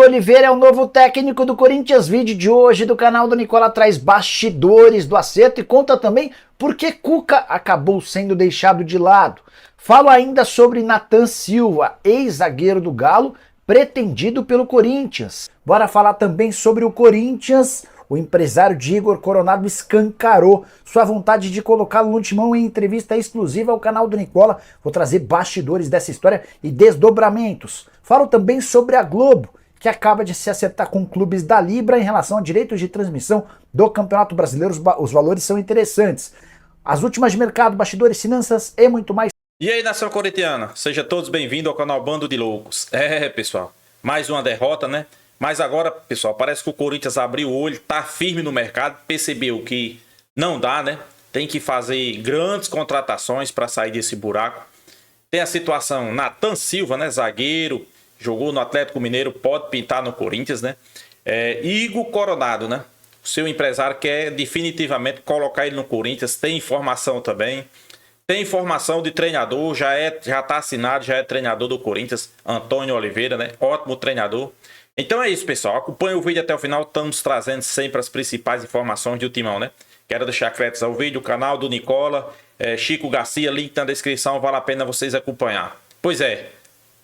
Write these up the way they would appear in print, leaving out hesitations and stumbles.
Oliveira é o novo técnico do Corinthians. Vídeo de hoje do canal do Nicola traz bastidores do acerto e conta também por que Cuca acabou sendo deixado de lado. Falo ainda sobre Nathan Silva, ex-zagueiro do Galo, pretendido pelo Corinthians. Bora falar também sobre o Corinthians. O empresário de Igor Coronado escancarou sua vontade de colocá-lo no timão em entrevista exclusiva ao canal do Nicola. Vou trazer bastidores dessa história e desdobramentos. Falo também sobre a Globo, que acaba de se acertar com clubes da Libra em relação a direitos de transmissão do Campeonato Brasileiro. Os valores são interessantes. As últimas de mercado, bastidores, finanças e muito mais. E aí, nação corintiana, sejam todos bem-vindos ao canal Bando de Loucos. Pessoal, mais uma derrota, né? Mas agora, pessoal, parece que o Corinthians abriu o olho, tá firme no mercado, percebeu que não dá, né? Tem que fazer grandes contratações para sair desse buraco. Tem a situação, Nathan Silva, né? Zagueiro, jogou no Atlético Mineiro, pode pintar no Corinthians, né? Igor Coronado, né? O seu empresário quer definitivamente colocar ele no Corinthians, tem informação também. Tem informação de treinador, já tá assinado, já é treinador do Corinthians, Antônio Oliveira, né? Ótimo treinador. Então é isso, pessoal. Acompanhe o vídeo até o final. Estamos trazendo sempre as principais informações do timão, né? Quero deixar créditos ao vídeo, o canal do Nicola, Chico Garcia, link na descrição. Vale a pena vocês acompanhar. Pois é,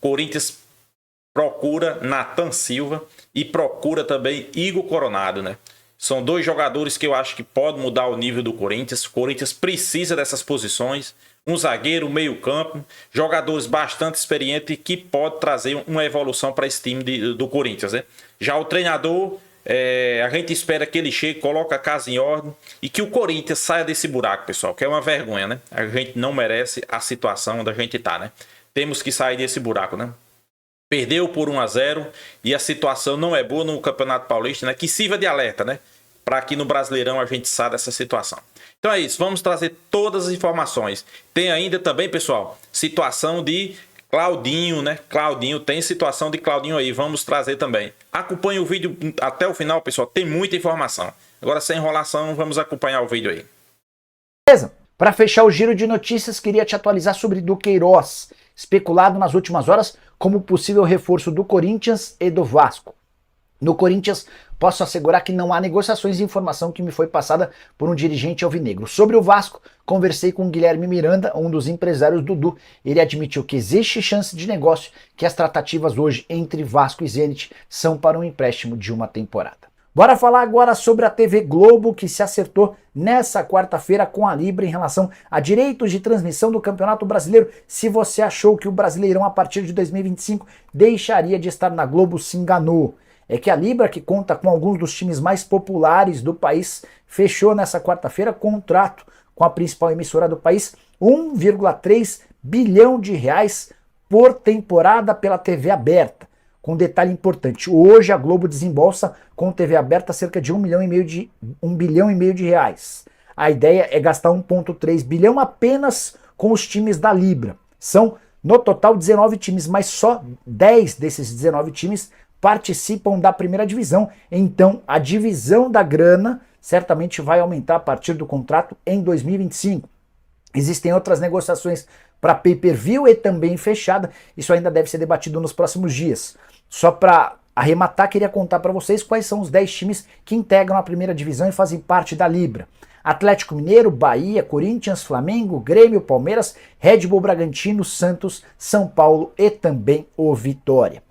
Corinthians procura Nathan Silva e procura também Igor Coronado, né? São dois jogadores que eu acho que podem mudar o nível do Corinthians. O Corinthians precisa dessas posições. Um zagueiro, um meio-campo, jogadores bastante experientes que pode trazer uma evolução para esse time do Corinthians, né? Já o treinador, a gente espera que ele chegue, coloque a casa em ordem e que o Corinthians saia desse buraco, pessoal, que é uma vergonha, né? A gente não merece a situação onde a gente tá, né? Temos que sair desse buraco, né? Perdeu por 1-0 e a situação não é boa no Campeonato Paulista, né? Que sirva de alerta, né? Para que no Brasileirão a gente saia dessa situação. Então é isso, vamos trazer todas as informações. Tem ainda também, pessoal, situação de Claudinho, né? Claudinho, tem situação de Claudinho aí, vamos trazer também. Acompanhe o vídeo até o final, pessoal, tem muita informação. Agora, sem enrolação, vamos acompanhar o vídeo aí. Beleza, para fechar o giro de notícias, queria te atualizar sobre Duqueiroz, especulado nas últimas horas como possível reforço do Corinthians e do Vasco. No Corinthians, posso assegurar que não há negociações de informação que me foi passada por um dirigente alvinegro. Sobre o Vasco, conversei com o Guilherme Miranda, um dos empresários do Dudu. Ele admitiu que existe chance de negócio, que as tratativas hoje entre Vasco e Zenit são para um empréstimo de uma temporada. Bora falar agora sobre a TV Globo, que se acertou nessa quarta-feira com a Libra em relação a direitos de transmissão do Campeonato Brasileiro. Se você achou que o Brasileirão a partir de 2025 deixaria de estar na Globo, se enganou. É que a Libra, que conta com alguns dos times mais populares do país, fechou nessa quarta-feira contrato com a principal emissora do país, 1,3 bilhão de reais por temporada pela TV aberta. Com um detalhe importante, hoje a Globo desembolsa com TV aberta cerca de 1 bilhão e meio de reais. A ideia é gastar 1,3 bilhão apenas com os times da Libra. São, no total, 19 times, mas só 10 desses 19 times participam da primeira divisão, então a divisão da grana certamente vai aumentar a partir do contrato em 2025. Existem outras negociações para pay-per-view e também fechada, isso ainda deve ser debatido nos próximos dias. Só para arrematar, queria contar para vocês quais são os 10 times que integram a primeira divisão e fazem parte da Libra. Atlético Mineiro, Bahia, Corinthians, Flamengo, Grêmio, Palmeiras, Red Bull Bragantino, Santos, São Paulo e também o Vitória.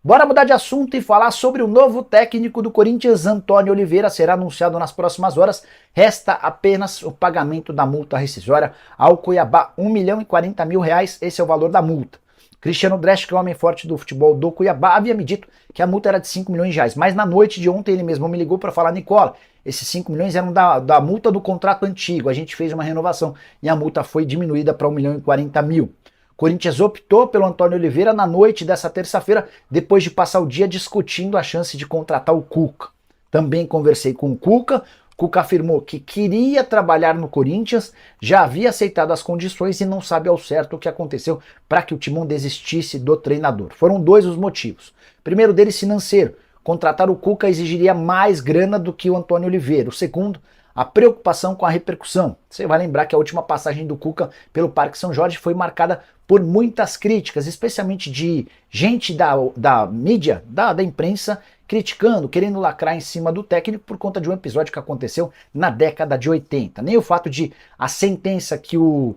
Bora mudar de assunto e falar sobre o novo técnico do Corinthians, Antônio Oliveira, será anunciado nas próximas horas. Resta apenas o pagamento da multa rescisória ao Cuiabá, 1 milhão e 40 mil reais, esse é o valor da multa. Cristiano Dresch, que é o homem forte do futebol do Cuiabá, havia me dito que a multa era de 5 milhões de reais, mas na noite de ontem ele mesmo me ligou para falar: Nicola, esses 5 milhões eram da multa do contrato antigo, a gente fez uma renovação e a multa foi diminuída para 1 milhão e 40 mil. Corinthians optou pelo Antônio Oliveira na noite dessa terça-feira, depois de passar o dia discutindo a chance de contratar o Cuca. Também conversei com o Cuca afirmou que queria trabalhar no Corinthians, já havia aceitado as condições e não sabe ao certo o que aconteceu para que o Timão desistisse do treinador. Foram dois os motivos. Primeiro deles, financeiro. Contratar o Cuca exigiria mais grana do que o Antônio Oliveira. O segundo, a preocupação com a repercussão. Você vai lembrar que a última passagem do Cuca pelo Parque São Jorge foi marcada por muitas críticas, especialmente de gente da mídia, da imprensa, criticando, querendo lacrar em cima do técnico por conta de um episódio que aconteceu na década de 80. Nem o fato de a sentença que o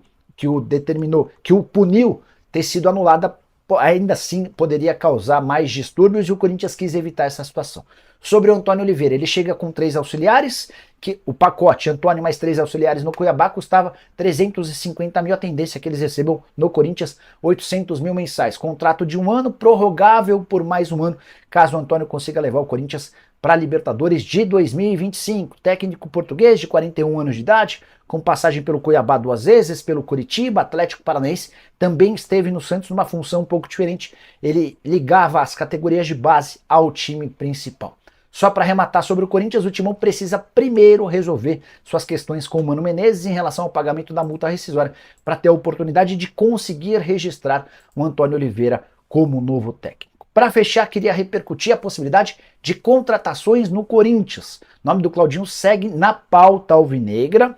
determinou, que o puniu, ter sido anulada, ainda assim poderia causar mais distúrbios e o Corinthians quis evitar essa situação. Sobre o Antônio Oliveira, ele chega com 3 auxiliares, que o pacote Antônio mais 3 auxiliares no Cuiabá custava 350 mil, a tendência é que eles recebam no Corinthians 800 mil mensais. Contrato de 1 ano, prorrogável por mais 1 ano, caso o Antônio consiga levar o Corinthians para a Libertadores de 2025. Técnico português de 41 anos de idade, com passagem pelo Cuiabá 2 vezes, pelo Curitiba, Atlético Paranaense, também esteve no Santos numa função um pouco diferente. Ele ligava as categorias de base ao time principal. Só para arrematar sobre o Corinthians, o Timão precisa primeiro resolver suas questões com o Mano Menezes em relação ao pagamento da multa rescisória para ter a oportunidade de conseguir registrar o Antônio Oliveira como novo técnico. Para fechar, queria repercutir a possibilidade de contratações no Corinthians. O nome do Claudinho segue na pauta alvinegra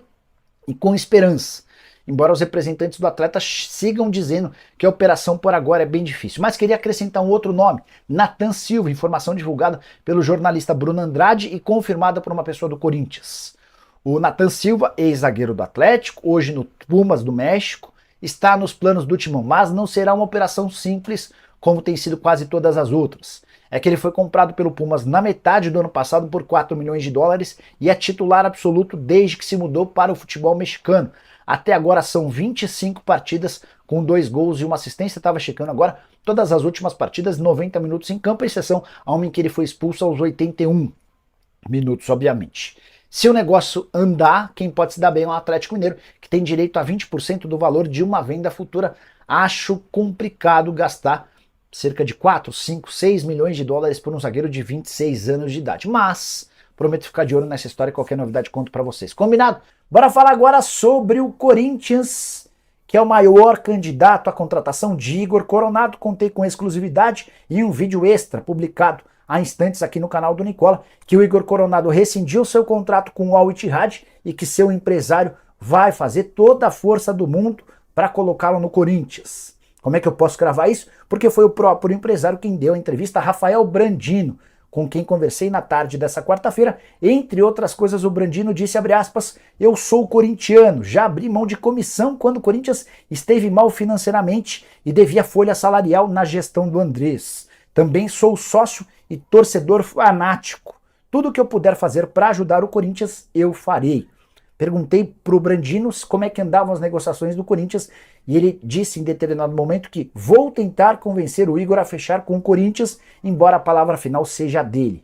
e com esperança. Embora os representantes do atleta sigam dizendo que a operação por agora é bem difícil. Mas queria acrescentar um outro nome, Nathan Silva, informação divulgada pelo jornalista Bruno Andrade e confirmada por uma pessoa do Corinthians. O Nathan Silva, ex-zagueiro do Atlético, hoje no Pumas do México, está nos planos do Timão, mas não será uma operação simples como tem sido quase todas as outras. É que ele foi comprado pelo Pumas na metade do ano passado por 4 milhões de dólares e é titular absoluto desde que se mudou para o futebol mexicano. Até agora são 25 partidas com 2 gols e 1 assistência. Estava checando agora todas as últimas partidas, 90 minutos em campo, exceção a uma em que ele foi expulso aos 81 minutos, obviamente. Se o negócio andar, quem pode se dar bem é o Atlético Mineiro, que tem direito a 20% do valor de uma venda futura. Acho complicado gastar cerca de 4, 5, 6 milhões de dólares por um zagueiro de 26 anos de idade. Mas prometo ficar de olho nessa história e qualquer novidade conto para vocês. Combinado? Bora falar agora sobre o Corinthians, que é o maior candidato à contratação de Igor Coronado. Contei com exclusividade e um vídeo extra publicado há instantes aqui no canal do Nicola, que o Igor Coronado rescindiu seu contrato com o Al Ittihad e que seu empresário vai fazer toda a força do mundo para colocá-lo no Corinthians. Como é que eu posso cravar isso? Porque foi o próprio empresário quem deu a entrevista a Rafael Brandino, com quem conversei na tarde dessa quarta-feira. Entre outras coisas, o Brandino disse, abre aspas, eu sou corintiano, já abri mão de comissão quando o Corinthians esteve mal financeiramente e devia folha salarial na gestão do Andrés. Também sou sócio e torcedor fanático. Tudo que eu puder fazer para ajudar o Corinthians, eu farei. Perguntei para o Brandino como é que andavam as negociações do Corinthians e ele disse em determinado momento que vou tentar convencer o Igor a fechar com o Corinthians, embora a palavra final seja dele.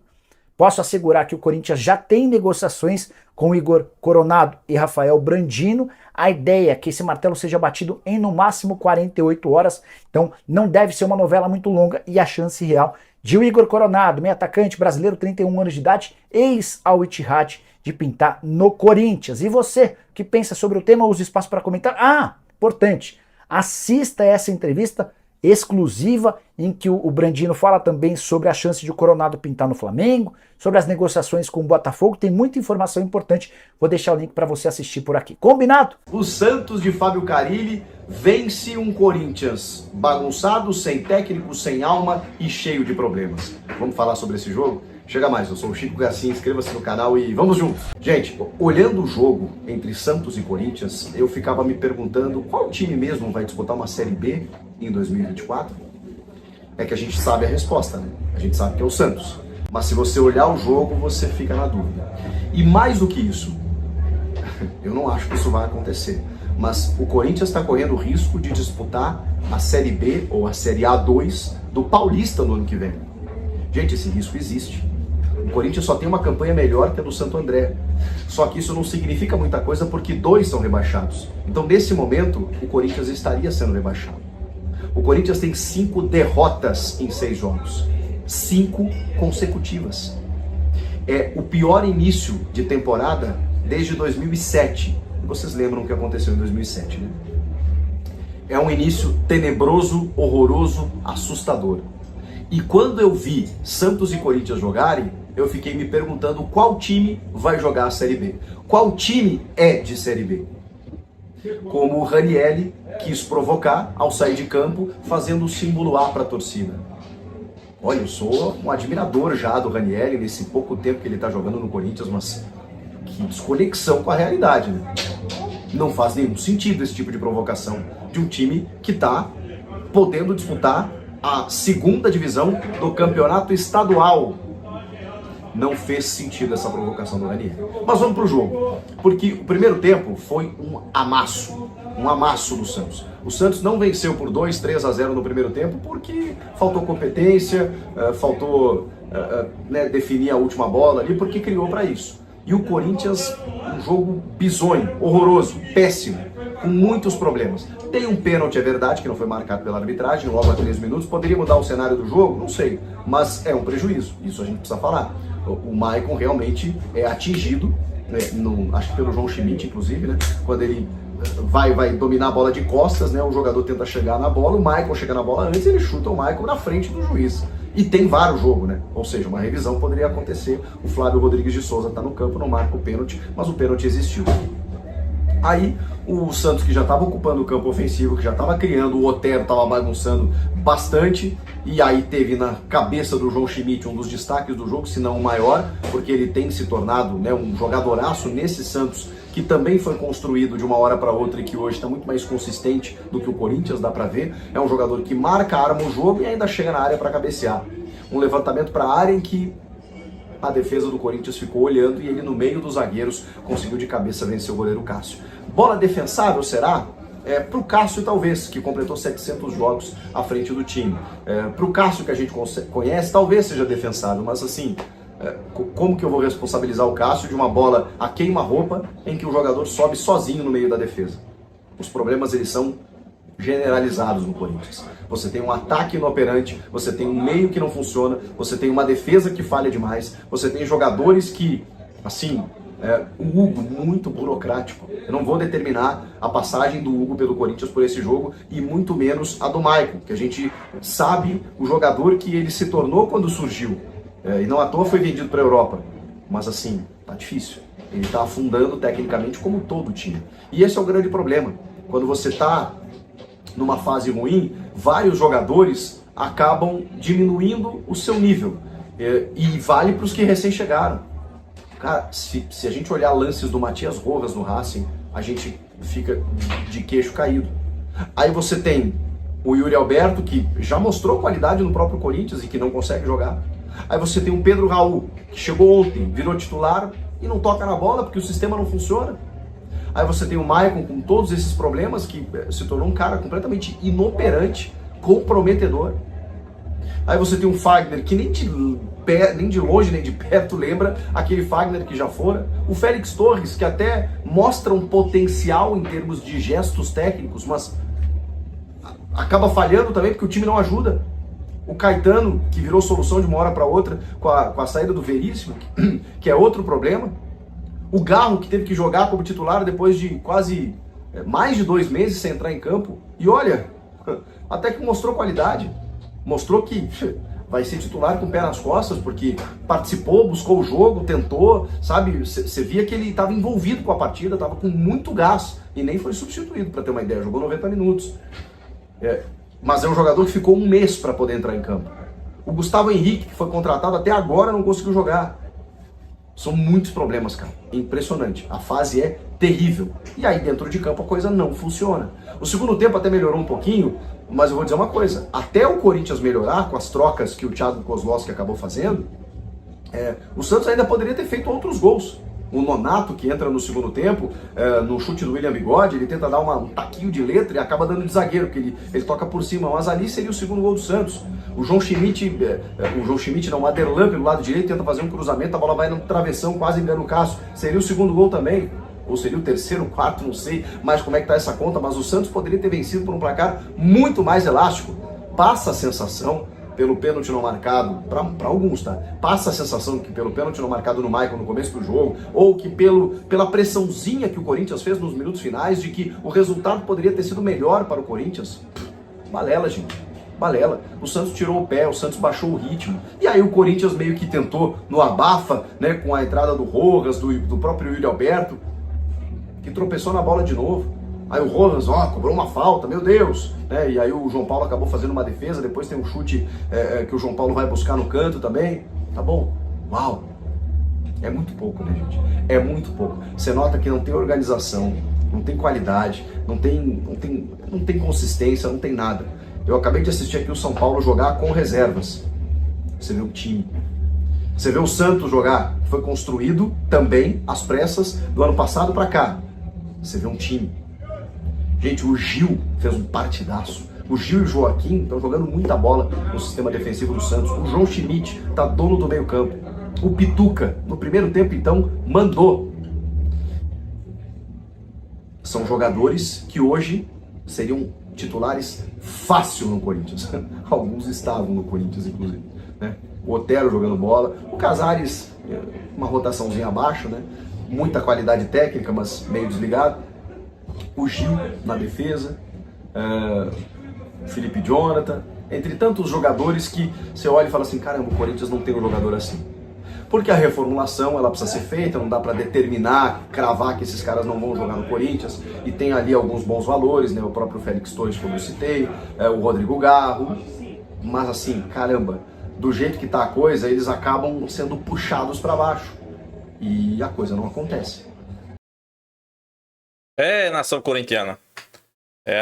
Posso assegurar que o Corinthians já tem negociações com Igor Coronado e Rafael Brandino. A ideia é que esse martelo seja batido em no máximo 48 horas, então não deve ser uma novela muito longa e a chance real de o Igor Coronado, meio atacante brasileiro, 31 anos de idade, ex-Al Ittihad, de pintar no Corinthians. E você que pensa sobre o tema, use espaço para comentar. Ah, importante, assista essa entrevista exclusiva em que o Brandino fala também sobre a chance de o Coronado pintar no Flamengo, sobre as negociações com o Botafogo, tem muita informação importante, vou deixar o link para você assistir por aqui. Combinado? O Santos de Fábio Carille vence um Corinthians bagunçado, sem técnico, sem alma e cheio de problemas. Vamos falar sobre esse jogo? Chega mais, eu sou o Chico Garcia, inscreva-se no canal e vamos juntos. Gente, olhando o jogo entre Santos e Corinthians, eu ficava me perguntando qual time mesmo vai disputar uma Série B em 2024? É que a gente sabe a resposta, né? A gente sabe que é o Santos. Mas se você olhar o jogo, você fica na dúvida. E mais do que isso, eu não acho que isso vai acontecer, mas o Corinthians está correndo o risco de disputar a Série B ou a Série A2 do Paulista no ano que vem. Gente, esse risco existe. O Corinthians só tem uma campanha melhor que a do Santo André. Só que isso não significa muita coisa porque 2 são rebaixados. Então, nesse momento, o Corinthians estaria sendo rebaixado. O Corinthians tem 5 derrotas em 6 jogos. 5 consecutivas. É o pior início de temporada desde 2007. Vocês lembram o que aconteceu em 2007, né? É um início tenebroso, horroroso, assustador. E quando eu vi Santos e Corinthians jogarem, eu fiquei me perguntando qual time vai jogar a Série B. Qual time é de Série B? Como o Ranieri quis provocar ao sair de campo, fazendo o símbolo A para a torcida. Olha, eu sou um admirador já do Ranieri, nesse pouco tempo que ele está jogando no Corinthians, mas que desconexão com a realidade, né? Não faz nenhum sentido esse tipo de provocação de um time que está podendo disputar a segunda divisão do campeonato estadual. Não fez sentido essa provocação do Ranieri. Mas vamos para o jogo, porque o primeiro tempo foi um amasso do Santos. O Santos não venceu por 2-3-0 no primeiro tempo porque faltou competência, faltou definir a última bola ali, porque criou para isso. E o Corinthians, um jogo bizonho, horroroso, péssimo, com muitos problemas. Tem um pênalti, é verdade, que não foi marcado pela arbitragem, logo a 3 minutos. Poderia mudar o cenário do jogo? Não sei, mas é um prejuízo, isso a gente precisa falar. O Maicon realmente é atingido, acho que pelo João Schmidt, inclusive, né? Quando ele vai dominar a bola de costas, né? O jogador tenta chegar na bola, o Maicon chega na bola antes, ele chuta o Maicon na frente do juiz. E tem VAR o jogo, né? Ou seja, uma revisão poderia acontecer. O Flávio Rodrigues de Souza está no campo, não marca o pênalti, mas o pênalti existiu. Aí o Santos, que já estava ocupando o campo ofensivo, que já estava criando, o Otero estava bagunçando bastante, e aí teve na cabeça do João Schmidt um dos destaques do jogo, se não o maior, porque ele tem se tornado, né, um jogadoraço nesse Santos, que também foi construído de uma hora para outra e que hoje está muito mais consistente do que o Corinthians, dá para ver. É um jogador que marca, arma o jogo e ainda chega na área para cabecear. Um levantamento para a área em que a defesa do Corinthians ficou olhando e ele, no meio dos zagueiros, conseguiu de cabeça vencer o goleiro Cássio. Bola defensável, será? Para o Cássio, talvez, que completou 700 jogos à frente do time. Para o Cássio, que a gente conhece, talvez seja defensável, mas assim, como que eu vou responsabilizar o Cássio de uma bola a queima-roupa em que o jogador sobe sozinho no meio da defesa? Os problemas, eles são generalizados no Corinthians. Você tem um ataque inoperante, você tem um meio que não funciona, você tem uma defesa que falha demais, você tem jogadores que, assim, o Hugo, muito burocrático. Eu não vou determinar a passagem do Hugo pelo Corinthians por esse jogo, e muito menos a do Maicon, que a gente sabe o jogador que ele se tornou quando surgiu. E não à toa foi vendido para a Europa. Mas assim, tá difícil. Ele tá afundando tecnicamente como todo time. E esse é o grande problema. Quando você tá numa fase ruim, vários jogadores acabam diminuindo o seu nível. E vale para os que recém chegaram. Cara, se a gente olhar lances do Matias Rojas no Racing, a gente fica de queixo caído. Aí você tem o Yuri Alberto, que já mostrou qualidade no próprio Corinthians e que não consegue jogar. Aí você tem o Pedro Raul, que chegou ontem, virou titular e não toca na bola porque o sistema não funciona. Aí você tem o Maicon com todos esses problemas, que se tornou um cara completamente inoperante, comprometedor. Aí você tem um Fagner que nem de longe nem de perto lembra aquele Fagner que já fora. O Félix Torres, que até mostra um potencial em termos de gestos técnicos, mas acaba falhando também porque o time não ajuda. O Caetano, que virou solução de uma hora para outra com a saída do Veríssimo, que é outro problema. O Garro, que teve que jogar como titular depois de quase mais de 2 meses sem entrar em campo. E olha, até que mostrou qualidade. Mostrou que vai ser titular com o pé nas costas, porque participou, buscou o jogo, tentou, sabe? Você via que ele estava envolvido com a partida, estava com muito gás. E nem foi substituído, para ter uma ideia. Jogou 90 minutos. Mas é um jogador que ficou 1 mês para poder entrar em campo. O Gustavo Henrique, que foi contratado até agora, não conseguiu jogar. São muitos problemas, cara. Impressionante. A fase é terrível. E aí dentro de campo a coisa não funciona. O segundo tempo até melhorou um pouquinho, mas eu vou dizer uma coisa. Até o Corinthians melhorar com as trocas que o Thiago Kozlowski acabou fazendo, o Santos ainda poderia ter feito outros gols. O Nonato, que entra no segundo tempo, no chute do William Bigode, ele tenta dar um taquinho de letra e acaba dando de zagueiro, porque ele toca por cima, mas ali seria o segundo gol do Santos. O João Schmidt, o Aderlan pelo lado direito, tenta fazer um cruzamento, a bola vai no travessão, quase engana o Cássio, seria o segundo gol também, ou seria o terceiro, quarto, não sei mais como é que tá essa conta, mas o Santos poderia ter vencido por um placar muito mais elástico. Passa a sensação, pelo pênalti não marcado, para alguns, tá? Passa a sensação que pelo pênalti não marcado no Maicon no começo do jogo, ou que pela pressãozinha que o Corinthians fez nos minutos finais, de que o resultado poderia ter sido melhor para o Corinthians. Balela, gente. balela. O Santos tirou o pé, o Santos baixou o ritmo. E aí o Corinthians meio que tentou no abafa, né, com a entrada do Rojas, do próprio Yuri Alberto, que tropeçou na bola de novo. Aí o Rojas, cobrou uma falta, meu Deus, né? E aí o João Paulo acabou fazendo uma defesa, depois tem um chute que o João Paulo vai buscar no canto também. Tá bom? Uau! É muito pouco, né, gente? É muito pouco. Você nota que não tem organização, não tem qualidade, não tem consistência, não tem nada. Eu acabei de assistir aqui o São Paulo jogar com reservas. Você vê o time. Você vê o Santos jogar, que foi construído também às pressas do ano passado para cá. Você vê um time. Gente, o Gil fez um partidaço. O Gil e o Joaquim estão jogando muita bola no sistema defensivo do Santos. O João Schmidt tá dono do meio campo. O Pituca, no primeiro tempo, então, mandou. São jogadores que hoje seriam titulares fácil no Corinthians. Alguns estavam no Corinthians, inclusive. Né? O Otero jogando bola. O Casares, uma rotaçãozinha abaixo, né? Muita qualidade técnica, mas meio desligado. O Gil na defesa. Felipe Jonathan. Entre tantos jogadores que você olha e fala assim, caramba, o Corinthians não tem um jogador assim. Porque a reformulação ela precisa ser feita, não dá para determinar, cravar que esses caras não vão jogar no Corinthians, e tem ali alguns bons valores, né? O próprio Félix Torres, como eu citei, o Rodrigo Garro, mas assim, caramba, do jeito que tá a coisa, eles acabam sendo puxados para baixo, e a coisa não acontece. Nação corintiana,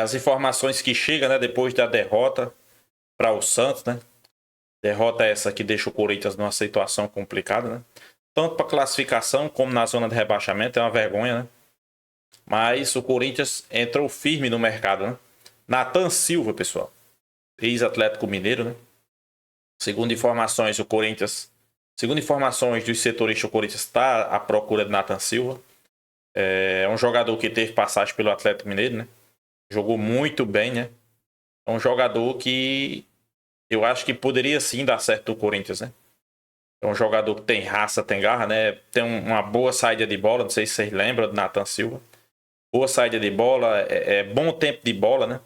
as informações que chegam, né, depois da derrota para o Santos, né? Derrota essa que deixa o Corinthians numa situação complicada, né? Tanto para classificação como na zona de rebaixamento, é uma vergonha, né? Mas o Corinthians entrou firme no mercado, né? Nathan Silva, pessoal, ex-Atlético Mineiro, né? Segundo informações dos setoristas, o Corinthians está à procura de Nathan Silva. É um jogador que teve passagem pelo Atlético Mineiro, né? Jogou muito bem, né? É um jogador que eu acho que poderia sim dar certo do Corinthians, né? É um jogador que tem raça, tem garra, né? Tem uma boa saída de bola, não sei se vocês lembram do Nathan Silva. Boa saída de bola, bom tempo de bola, né?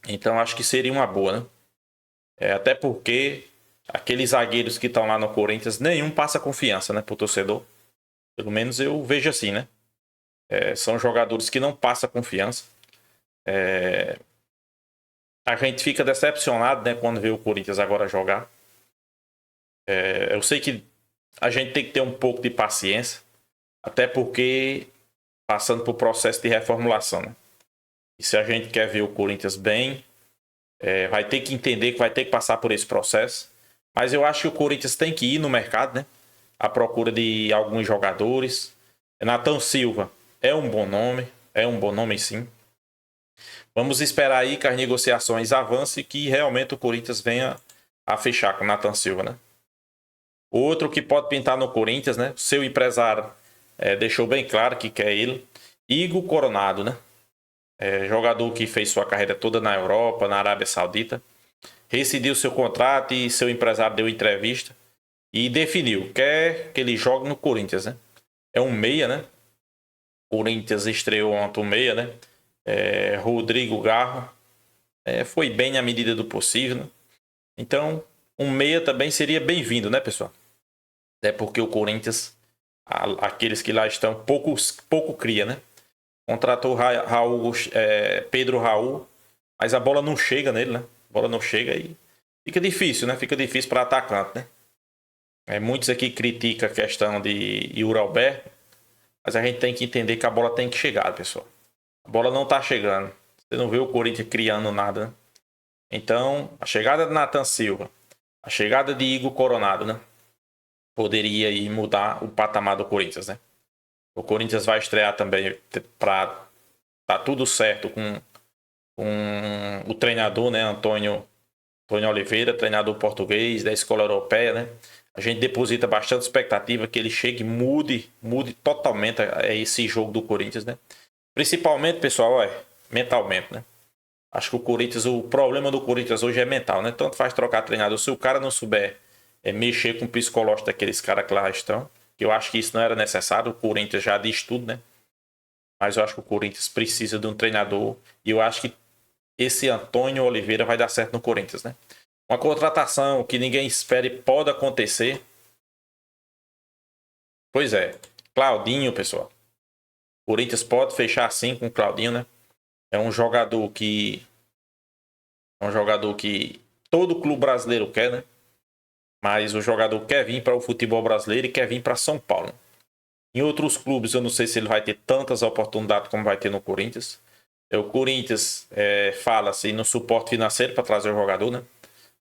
Então acho que seria uma boa, né? Até porque aqueles zagueiros que estão lá no Corinthians, nenhum passa confiança, né, pro torcedor. Pelo menos eu vejo assim, né? São jogadores que não passam confiança. A gente fica decepcionado, né, quando vê o Corinthians agora jogar. Eu sei que a gente tem que ter um pouco de paciência, até porque passando por processo de reformulação, né? E se a gente quer ver o Corinthians bem, vai ter que entender que vai ter que passar por esse processo. Mas eu acho que o Corinthians tem que ir no mercado, né? À procura de alguns jogadores. Nathan Silva é um bom nome sim. Vamos esperar aí que as negociações avancem e que realmente o Corinthians venha a fechar com o Nathan Silva, né? Outro que pode pintar no Corinthians, né? Seu empresário deixou bem claro que quer ele. Igor Coronado, né? Jogador que fez sua carreira toda na Europa, na Arábia Saudita. Rescindiu seu contrato e seu empresário deu entrevista e definiu, quer que ele jogue no Corinthians, né? É um meia, né? O Corinthians estreou ontem um meia, né? Rodrigo Garro. Foi bem à medida do possível, né? Então, um meia também seria bem-vindo, né, pessoal? Até porque o Corinthians, aqueles que lá estão, pouco cria, né? Contratou Pedro Raul, mas a bola não chega nele, né? A bola não chega e fica difícil, né? Fica difícil para atacante, né? Muitos aqui criticam a questão de Yuri Alberto, mas a gente tem que entender que a bola tem que chegar, pessoal. A bola não tá chegando. Você não vê o Corinthians criando nada, né? Então, a chegada de Nathan Silva, a chegada de Igor Coronado, né? Poderia aí mudar o patamar do Corinthians, né? O Corinthians vai estrear também para tá tudo certo com o treinador, né? Antônio Oliveira, treinador português da escola europeia, né? A gente deposita bastante expectativa que ele chegue e mude totalmente esse jogo do Corinthians, né? Principalmente, pessoal, mentalmente, né? Acho que o problema do Corinthians hoje é mental, né? Tanto faz trocar treinador. Se o cara não souber mexer com o psicológico daqueles caras que lá estão, que eu acho que isso não era necessário, o Corinthians já diz tudo, né? Mas eu acho que o Corinthians precisa de um treinador e eu acho que esse Antônio Oliveira vai dar certo no Corinthians, né? Uma contratação que ninguém espere pode acontecer. Pois é, Claudinho, pessoal. O Corinthians pode fechar assim com o Claudinho, né? É um jogador que todo clube brasileiro quer, né? Mas o jogador quer vir para o futebol brasileiro e quer vir para São Paulo. Em outros clubes, eu não sei se ele vai ter tantas oportunidades como vai ter no Corinthians. O Corinthians fala-se no suporte financeiro para trazer o jogador, né?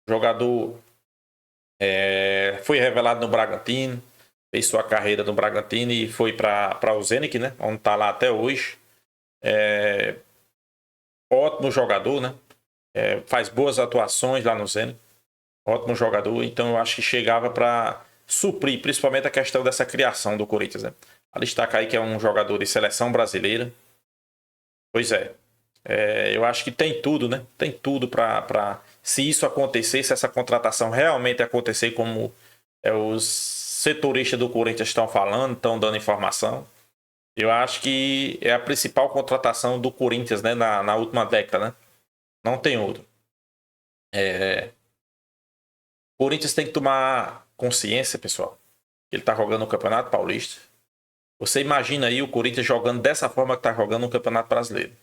O jogador foi revelado no Bragantino, fez sua carreira no Bragantino e foi para o Zenit, né? Onde está lá até hoje. Ótimo jogador, né? Faz boas atuações lá no Zenit. Ótimo jogador. Então eu acho que chegava para suprir, principalmente a questão dessa criação do Corinthians, né? A destacar aí que é um jogador de seleção brasileira. Pois é. Eu acho que tem tudo, né? Tem tudo para se isso acontecer, se essa contratação realmente acontecer como os setoristas do Corinthians estão falando, estão dando informação. Eu acho que é a principal contratação do Corinthians, né, na última década, né? Não tem outro. O Corinthians tem que tomar consciência, pessoal, que ele está jogando o Campeonato Paulista. Você imagina aí o Corinthians jogando dessa forma que está jogando no Campeonato Brasileiro.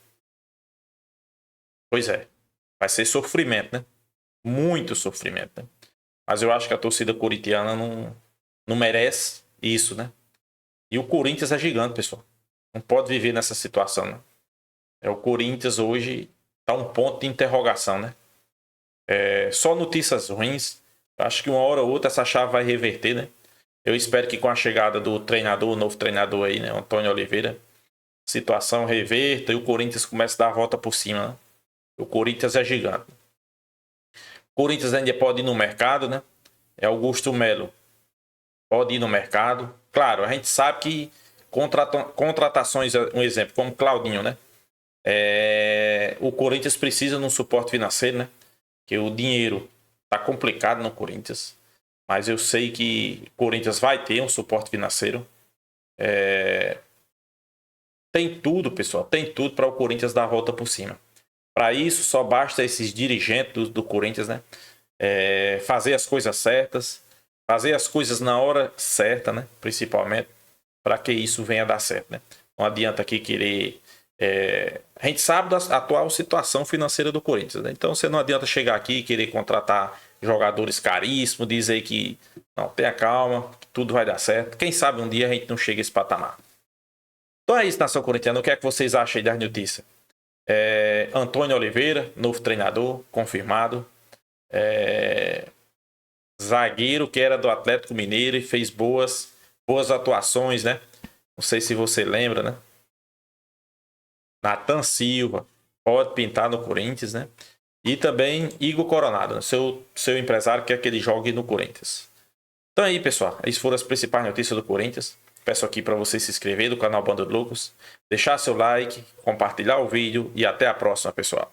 Pois é. Vai ser sofrimento, né? Muito sofrimento, né? Mas eu acho que a torcida corintiana não merece isso, né? E o Corinthians é gigante, pessoal. Não pode viver nessa situação, né? O Corinthians hoje está um ponto de interrogação, né? Só notícias ruins. Eu acho que uma hora ou outra essa chave vai reverter, né? Eu espero que com a chegada do treinador, o novo treinador aí, né? Antônio Oliveira, a situação reverta e o Corinthians comece a dar a volta por cima, né? O Corinthians é gigante. O Corinthians ainda pode ir no mercado, né? Augusto Melo pode ir no mercado. Claro, a gente sabe que contratações, um exemplo, como Claudinho, né? O Corinthians precisa de um suporte financeiro, né? Que o dinheiro tá complicado no Corinthians. Mas eu sei que o Corinthians vai ter um suporte financeiro. Tem tudo, pessoal. Tem tudo para o Corinthians dar a volta por cima. Para isso, só basta esses dirigentes do Corinthians, né? Fazer as coisas certas. Fazer as coisas na hora certa, né? Principalmente. Para que isso venha a dar certo, né? Não adianta aqui querer... a gente sabe da atual situação financeira do Corinthians, né? Então você não adianta chegar aqui e querer contratar jogadores caríssimos, dizer que não, tenha calma, tudo vai dar certo. Quem sabe um dia a gente não chega a esse patamar. Então é isso, nação corintiana. O que é que vocês acham aí das notícias? Antônio Oliveira, novo treinador, confirmado. Zagueiro que era do Atlético Mineiro e fez boas atuações, né? Não sei se você lembra, né? Nathan Silva pode pintar no Corinthians, né? E também Igor Coronado, né? seu empresário que quer que ele jogue no Corinthians. Então aí, pessoal, essas foram as principais notícias do Corinthians. Peço aqui para você se inscrever no canal Bando de Loucos, deixar seu like, compartilhar o vídeo e até a próxima, pessoal.